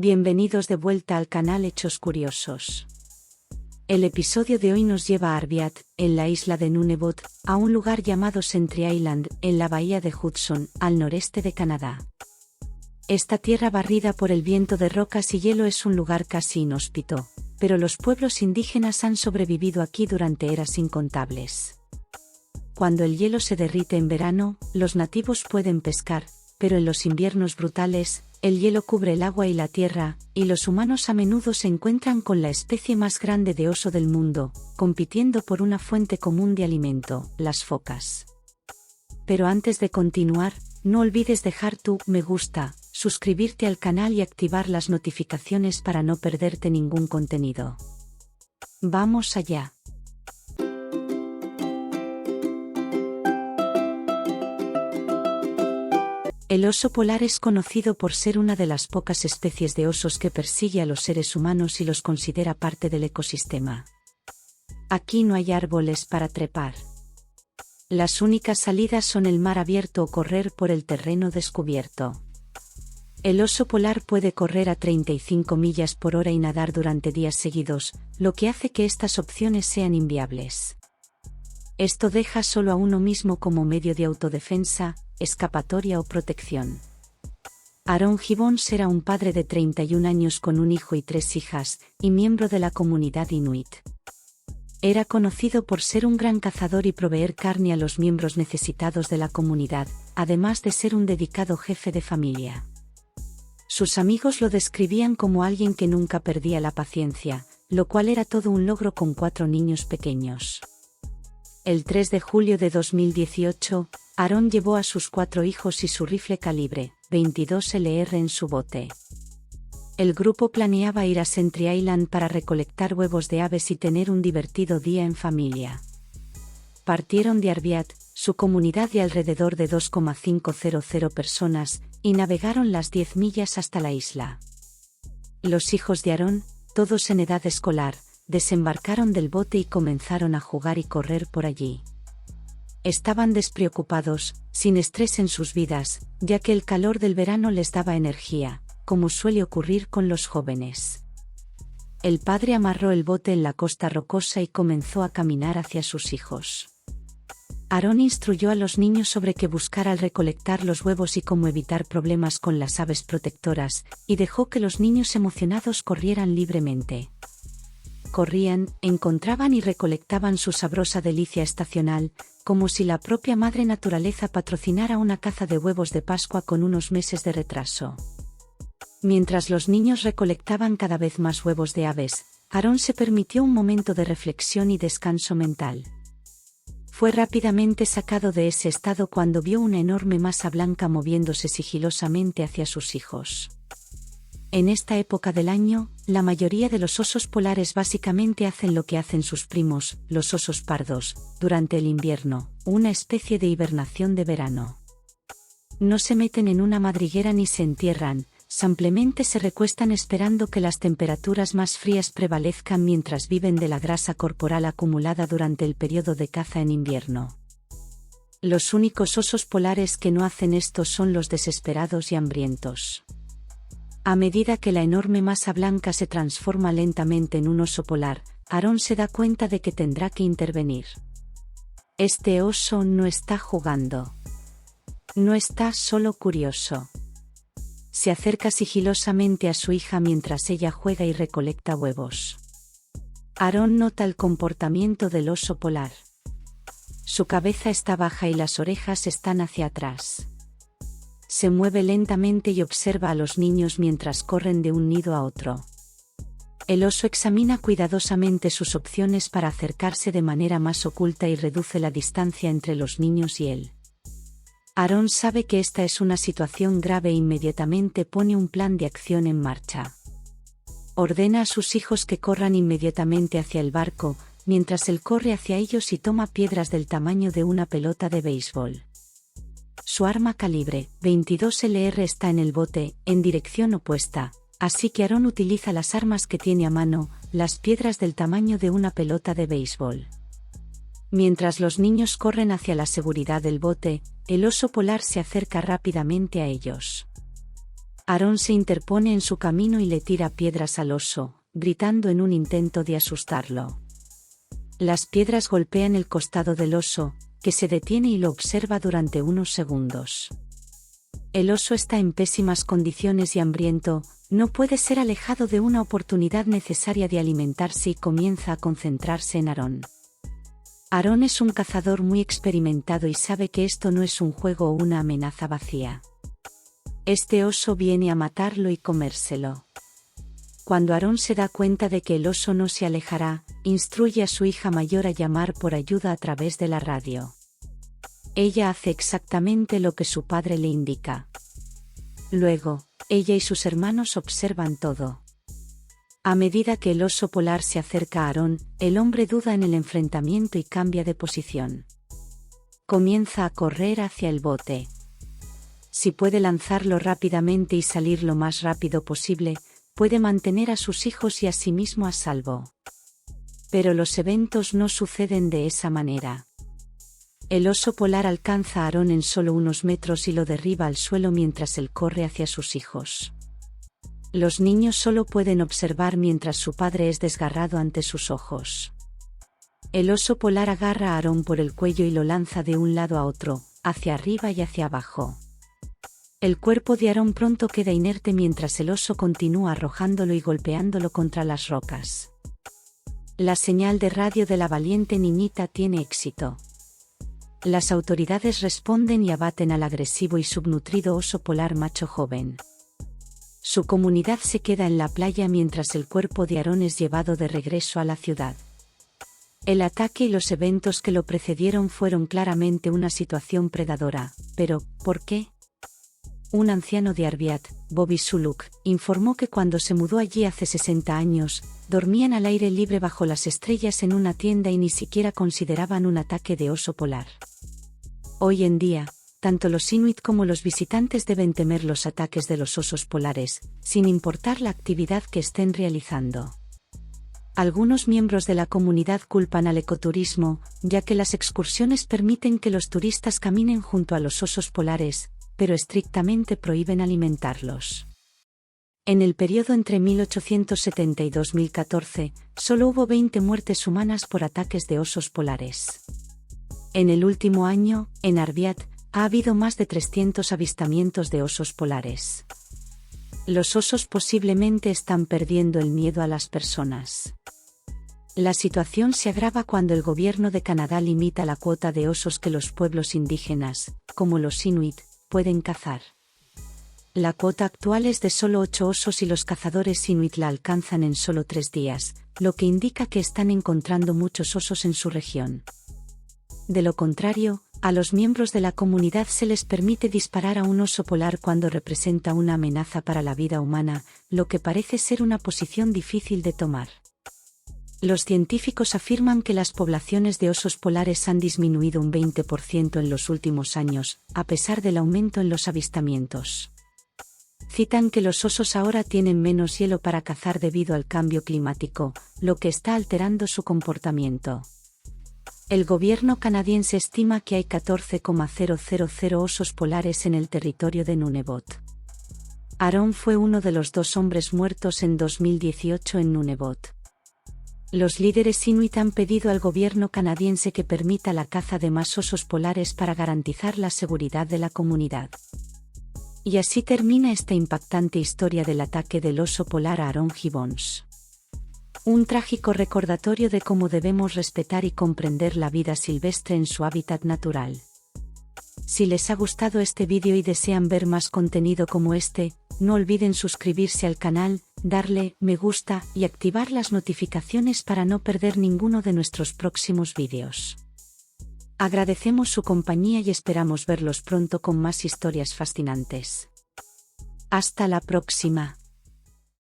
Bienvenidos de vuelta al canal Hechos Curiosos. El episodio de hoy nos lleva a Arviat, en la isla de Nunavut, a un lugar llamado Sentry Island, en la bahía de Hudson, al noreste de Canadá. Esta tierra barrida por el viento de rocas y hielo es un lugar casi inhóspito, pero los pueblos indígenas han sobrevivido aquí durante eras incontables. Cuando el hielo se derrite en verano, los nativos pueden pescar, pero en los inviernos brutales, el hielo cubre el agua y la tierra, y los humanos a menudo se encuentran con la especie más grande de oso del mundo, compitiendo por una fuente común de alimento, las focas. Pero antes de continuar, no olvides dejar tu me gusta, suscribirte al canal y activar las notificaciones para no perderte ningún contenido. ¡Vamos allá! El oso polar es conocido por ser una de las pocas especies de osos que persigue a los seres humanos y los considera parte del ecosistema. Aquí no hay árboles para trepar. Las únicas salidas son el mar abierto o correr por el terreno descubierto. El oso polar puede correr a 35 millas por hora y nadar durante días seguidos, lo que hace que estas opciones sean inviables. Esto deja solo a uno mismo como medio de autodefensa, escapatoria o protección. Aaron Gibbons era un padre de 31 años con un hijo y 3 hijas, y miembro de la comunidad inuit. Era conocido por ser un gran cazador y proveer carne a los miembros necesitados de la comunidad, además de ser un dedicado jefe de familia. Sus amigos lo describían como alguien que nunca perdía la paciencia, lo cual era todo un logro con 4 niños pequeños. El 3 de julio de 2018, Aaron llevó a sus 4 hijos y su rifle calibre .22 LR en su bote. El grupo planeaba ir a Sentry Island para recolectar huevos de aves y tener un divertido día en familia. Partieron de Arviat, su comunidad de alrededor de 2,500 personas, y navegaron las 10 millas hasta la isla. Los hijos de Aaron, todos en edad escolar, desembarcaron del bote y comenzaron a jugar y correr por allí. Estaban despreocupados, sin estrés en sus vidas, ya que el calor del verano les daba energía, como suele ocurrir con los jóvenes. El padre amarró el bote en la costa rocosa y comenzó a caminar hacia sus hijos. Aaron instruyó a los niños sobre qué buscar al recolectar los huevos y cómo evitar problemas con las aves protectoras, y dejó que los niños emocionados corrieran libremente. Corrían, encontraban y recolectaban su sabrosa delicia estacional, como si la propia madre naturaleza patrocinara una caza de huevos de Pascua con unos meses de retraso. Mientras los niños recolectaban cada vez más huevos de aves, Aaron se permitió un momento de reflexión y descanso mental. Fue rápidamente sacado de ese estado cuando vio una enorme masa blanca moviéndose sigilosamente hacia sus hijos. En esta época del año, la mayoría de los osos polares básicamente hacen lo que hacen sus primos, los osos pardos, durante el invierno, una especie de hibernación de verano. No se meten en una madriguera ni se entierran, simplemente se recuestan esperando que las temperaturas más frías prevalezcan mientras viven de la grasa corporal acumulada durante el periodo de caza en invierno. Los únicos osos polares que no hacen esto son los desesperados y hambrientos. A medida que la enorme masa blanca se transforma lentamente en un oso polar, Aaron se da cuenta de que tendrá que intervenir. Este oso no está jugando. No está solo curioso. Se acerca sigilosamente a su hija mientras ella juega y recolecta huevos. Aaron nota el comportamiento del oso polar. Su cabeza está baja y las orejas están hacia atrás. Se mueve lentamente y observa a los niños mientras corren de un nido a otro. El oso examina cuidadosamente sus opciones para acercarse de manera más oculta y reduce la distancia entre los niños y él. Aaron sabe que esta es una situación grave e inmediatamente pone un plan de acción en marcha. Ordena a sus hijos que corran inmediatamente hacia el barco, mientras él corre hacia ellos y toma piedras del tamaño de una pelota de béisbol. Su arma calibre .22 LR está en el bote, en dirección opuesta, así que Aaron utiliza las armas que tiene a mano, las piedras del tamaño de una pelota de béisbol. Mientras los niños corren hacia la seguridad del bote, el oso polar se acerca rápidamente a ellos. Aarón se interpone en su camino y le tira piedras al oso, gritando en un intento de asustarlo. Las piedras golpean el costado del oso, que se detiene y lo observa durante unos segundos. El oso está en pésimas condiciones y hambriento, no puede ser alejado de una oportunidad necesaria de alimentarse y comienza a concentrarse en Aarón. Aarón es un cazador muy experimentado y sabe que esto no es un juego o una amenaza vacía. Este oso viene a matarlo y comérselo. Cuando Aarón se da cuenta de que el oso no se alejará, instruye a su hija mayor a llamar por ayuda a través de la radio. Ella hace exactamente lo que su padre le indica. Luego, ella y sus hermanos observan todo. A medida que el oso polar se acerca a Aarón, el hombre duda en el enfrentamiento y cambia de posición. Comienza a correr hacia el bote. Si puede lanzarlo rápidamente y salir lo más rápido posible, puede mantener a sus hijos y a sí mismo a salvo. Pero los eventos no suceden de esa manera. El oso polar alcanza a Aarón en solo unos metros y lo derriba al suelo mientras él corre hacia sus hijos. Los niños solo pueden observar mientras su padre es desgarrado ante sus ojos. El oso polar agarra a Aarón por el cuello y lo lanza de un lado a otro, hacia arriba y hacia abajo. El cuerpo de Aarón pronto queda inerte mientras el oso continúa arrojándolo y golpeándolo contra las rocas. La señal de radio de la valiente niñita tiene éxito. Las autoridades responden y abaten al agresivo y subnutrido oso polar macho joven. Su comunidad se queda en la playa mientras el cuerpo de Aarón es llevado de regreso a la ciudad. El ataque y los eventos que lo precedieron fueron claramente una situación predadora, pero ¿por qué? Un anciano de Arviat, Bobby Suluk, informó que cuando se mudó allí hace 60 años, dormían al aire libre bajo las estrellas en una tienda y ni siquiera consideraban un ataque de oso polar. Hoy en día, tanto los inuit como los visitantes deben temer los ataques de los osos polares, sin importar la actividad que estén realizando. Algunos miembros de la comunidad culpan al ecoturismo, ya que las excursiones permiten que los turistas caminen junto a los osos polares, pero estrictamente prohíben alimentarlos. En el periodo entre 1870 y 2014, solo hubo 20 muertes humanas por ataques de osos polares. En el último año, en Arviat, ha habido más de 300 avistamientos de osos polares. Los osos posiblemente están perdiendo el miedo a las personas. La situación se agrava cuando el gobierno de Canadá limita la cuota de osos que los pueblos indígenas, como los inuit, pueden cazar. La cuota actual es de solo 8 osos y los cazadores inuit la alcanzan en solo 3 días, lo que indica que están encontrando muchos osos en su región. De lo contrario, a los miembros de la comunidad se les permite disparar a un oso polar cuando representa una amenaza para la vida humana, lo que parece ser una posición difícil de tomar. Los científicos afirman que las poblaciones de osos polares han disminuido un 20% en los últimos años, a pesar del aumento en los avistamientos. Citan que los osos ahora tienen menos hielo para cazar debido al cambio climático, lo que está alterando su comportamiento. El gobierno canadiense estima que hay 14,000 osos polares en el territorio de Nunavut. Aarón fue uno de los 2 hombres muertos en 2018 en Nunavut. Los líderes inuit han pedido al gobierno canadiense que permita la caza de más osos polares para garantizar la seguridad de la comunidad. Y así termina esta impactante historia del ataque del oso polar a Aarón Gibbons. Un trágico recordatorio de cómo debemos respetar y comprender la vida silvestre en su hábitat natural. Si les ha gustado este vídeo y desean ver más contenido como este, no olviden suscribirse al canal, darle me gusta y activar las notificaciones para no perder ninguno de nuestros próximos vídeos. Agradecemos su compañía y esperamos verlos pronto con más historias fascinantes. Hasta la próxima.